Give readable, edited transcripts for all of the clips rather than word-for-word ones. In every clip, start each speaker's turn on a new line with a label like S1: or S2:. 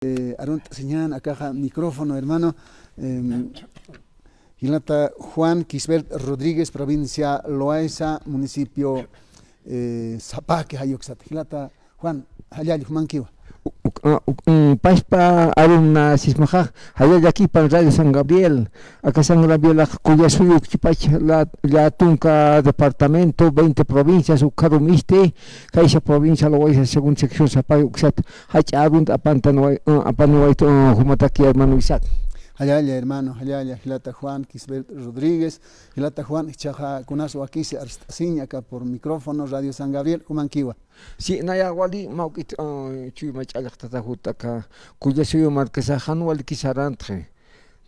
S1: Arunt señal acá micrófono, hermano. Hilata Juan Quisbert Rodríguez, provincia Loaiza, municipio Zapaque, Hayoxat. Hilata Juan, Hayali, Manquiwa.
S2: Paspa aruna sismaja hayal aquí para Radio San Gabriel. Acá San Gabriel cuya suyo la tunca departamento 20 provincias ukarumiste kaisa provincia lo voy según sección Zapay uxat hacha arunt apanuaito humataki hermano Isaac.
S1: Hayali hermano, Hayali, Hilata Juan Quisbert Rodríguez, Hilata Juan Chaja Kunaso aquí se arstasiña acá por micrófono Radio San Gabriel, Humanquiwa.
S2: Sí, naya wali maukit chuy mach alaqtata jutaka cuya suyo marquesa hanwal kisarantre.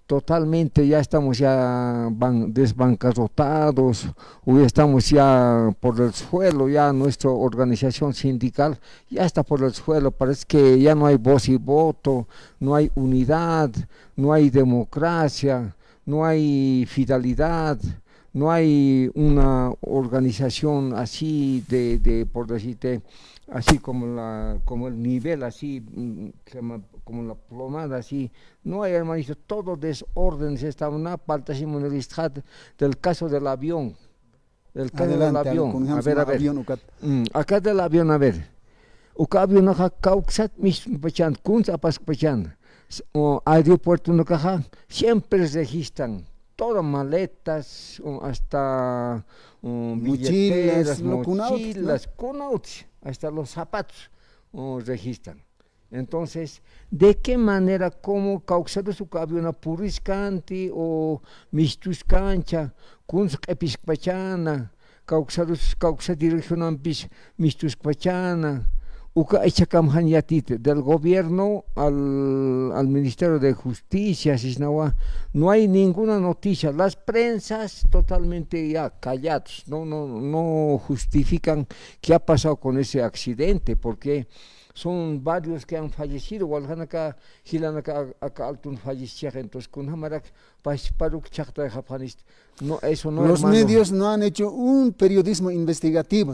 S2: Totalmente ya estamos ya desbancarrotados, o estamos ya por el suelo, ya nuestra organización sindical ya está por el suelo, parece que ya no hay voz y voto, no hay unidad, no hay democracia, no hay fidelidad, no hay una organización así por decirte, así como el nivel así, como la plomada así, no hay hermanito, todo desorden se está una parte del caso del avión,
S1: Adelante,
S2: a ver, acá del avión, a ver, uka avión acá cauxat mis pachan, kunz apas pachan, aeropuerto no caja, siempre registran todas maletas, hasta billeteras, mochilas, kunauts, hasta los zapatos registran. Entonces, ¿de qué manera, cómo causado su cabio una puriscanti o mistuscancha, kunsk epispachana, causado dirección mistuscachana, uka echacam hanyatite, del gobierno al Ministerio de Justicia, no hay ninguna noticia, las prensas totalmente ya calladas, no justifican qué ha pasado con ese accidente, porque son varios que han fallecido, walhanaka hilanaka altun falleciera, entonces con hamarak pasparuk chakta japanist. No, eso no.
S1: Los
S2: hermano.
S1: medios no han hecho un periodismo investigativo.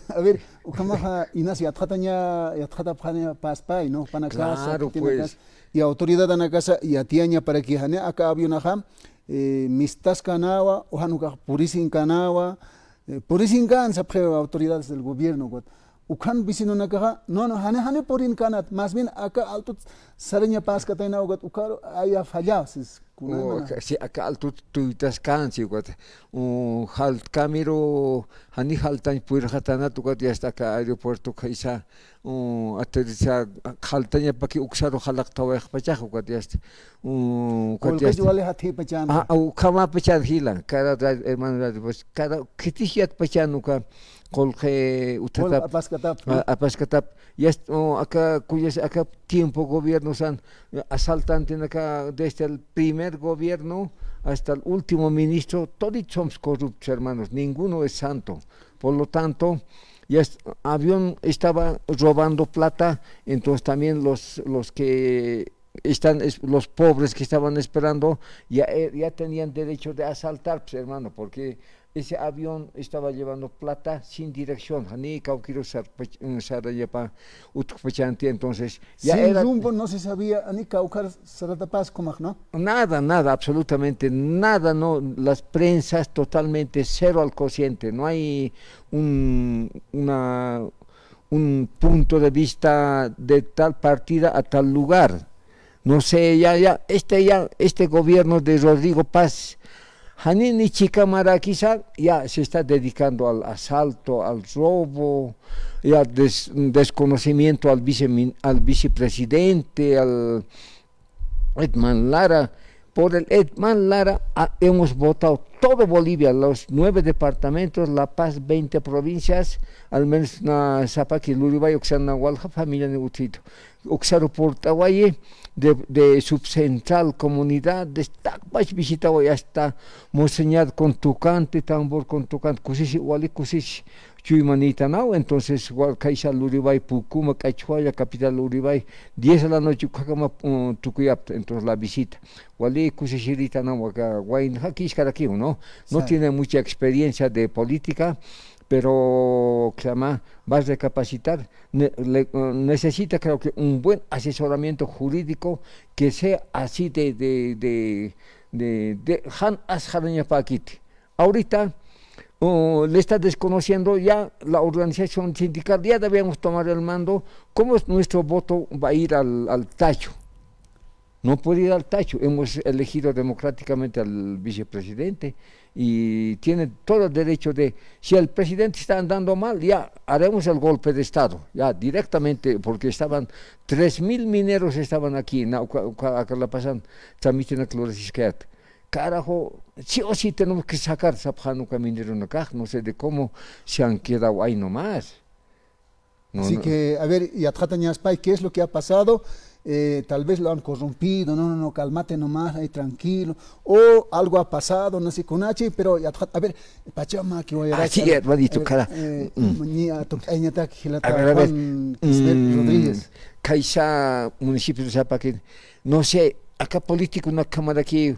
S1: A ver, ukamaja inas yatataña yatatapania paspay, no panacasa,
S2: claro, pues.
S1: Y autoridad anacasa y atiaña para que hane acá avionajam mistas canawa o hanuka purisin canawa purisin can autoridades del gobierno. Ukan bisino nakaha no hane porin kanat más bien acá alto saraña pascatena ugat ukaro haya fallado
S2: sí, acá alto tuitas cansi ugat halt camero hani haltan puirhatana tugat ya está acá aeropuerto kaisa aterriza haltaña paki uksaro halaktawa pachaj ugat ya está
S1: wale hati pachan
S2: ukama pachan hila cada hermano pues cada kitihiat pachan uka colge apaskatap ya acá tiempo gobiernos han asaltantes acá desde el primer gobierno hasta el último ministro todos somos corruptos hermanos, ninguno es santo, por lo tanto ya avión estaba robando plata, entonces también los que los pobres que estaban esperando ya tenían derecho de asaltar, pues, hermano, porque ese avión estaba llevando plata sin dirección, entonces ya
S1: sin
S2: era
S1: rumbo, no se sabía ni caucar Saratapaz como no.
S2: Nada, absolutamente nada, no, las prensas totalmente cero al cociente, no hay un punto de vista de tal partida a tal lugar. No sé, este gobierno de Rodrigo Paz, Hanini Chicamara quizá ya se está dedicando al asalto, al robo, y al desconocimiento al vicepresidente, al Edman Lara. Por el Edman Lara hemos votado todo Bolivia, los 9 departamentos, La Paz 20 provincias, al menos na Zapaqui, Luribay, Oxanahualja, familia Neutito, Oxaro Portaguaye, de subcentral comunidad, de Stacbach visitado ya está, Monseñar con Tucante, Tambor con Tucante, Cusishi, Wali Cusishi, Chuymanita, ¿no? Entonces, Hualcaisa, Luribay, Pucuma, Cachuaya, capital Luribay, 10 a la noche, Cuacama, Tucuyap, entonces la visita. Wali Cusishirita, ¿no? Guain, aquí es ¿no? No tiene mucha experiencia de política, pero va a recapacitar, necesita creo que un buen asesoramiento jurídico que sea así de Han Asjaraña Paquiti. Ahorita le está desconociendo ya la organización sindical, ya debemos tomar el mando. ¿Cómo nuestro voto va a ir al tacho? No puede ir al tacho. Hemos elegido democráticamente al vicepresidente y tiene todo el derecho de, si el presidente está andando mal, ya haremos el golpe de Estado, ya directamente, porque estaban 3.000 mineros estaban aquí, acá la pasan, transmiten a Clorasisqueat. Carajo, sí o sí tenemos que sacar Sapjanuca minero en acá, no sé de cómo se han quedado ahí nomás.
S1: Así que, a ver, y Atjatañaspay, ¿qué es lo que ha pasado? Tal vez lo han corrompido, no, cálmate nomás, ahí tranquilo, o algo ha pasado, no sé, con H, pero a ver, Pachama, que voy a
S2: sí, hermanito, cara.
S1: A ver, Rodríguez.
S2: Caixa, municipio de Zapaquín, no sé, acá político, una cámara aquí,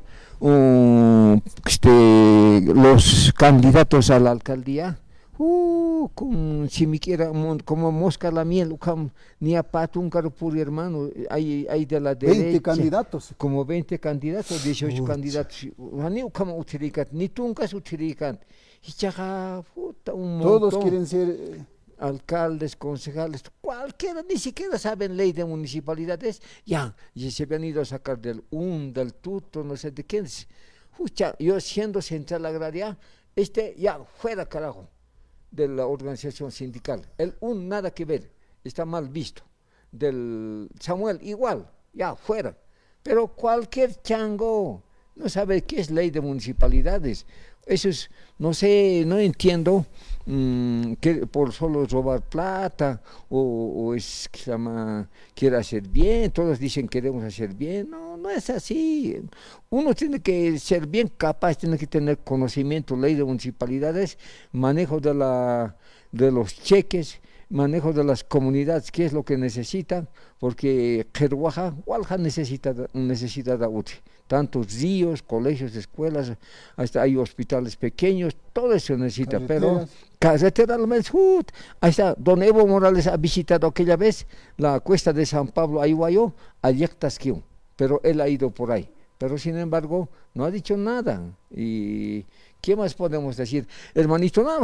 S2: los candidatos a la alcaldía, si me quiera, como mosca la miel, ni a pato un carpur, hermano, hay de la derecha.
S1: 20 candidatos.
S2: Como 20 candidatos, 18 candidatos. Ni tunkas utilican. Y chaga, puta, un montón.
S1: Todos quieren ser
S2: alcaldes, concejales, cualquiera, ni siquiera saben ley de municipalidades, ya se habían ido a sacar del tuto, no sé de quién. Yo siendo central agraria, ya fuera carajo de la organización sindical, nada que ver, está mal visto, del Samuel igual, ya fuera, pero cualquier chango no sabe qué es ley de municipalidades. Eso es, no sé, no entiendo que por solo robar plata o es que se llama, quiere hacer bien, todos dicen queremos hacer bien, no es así. Uno tiene que ser bien capaz, tiene que tener conocimiento, ley de municipalidades, manejo de los cheques, manejo de las comunidades, qué es lo que necesitan, porque Kerwaja, Walja necesita de útil. Tantos ríos, colegios, escuelas, hasta hay hospitales pequeños, todo eso necesita, pero carretera al menos, ahí está, don Evo Morales ha visitado aquella vez la cuesta de San Pablo, Ayuayo, Ayectasquiu, pero él ha ido por ahí, pero sin embargo no ha dicho nada. Y ¿qué más podemos decir? Hermanito, nada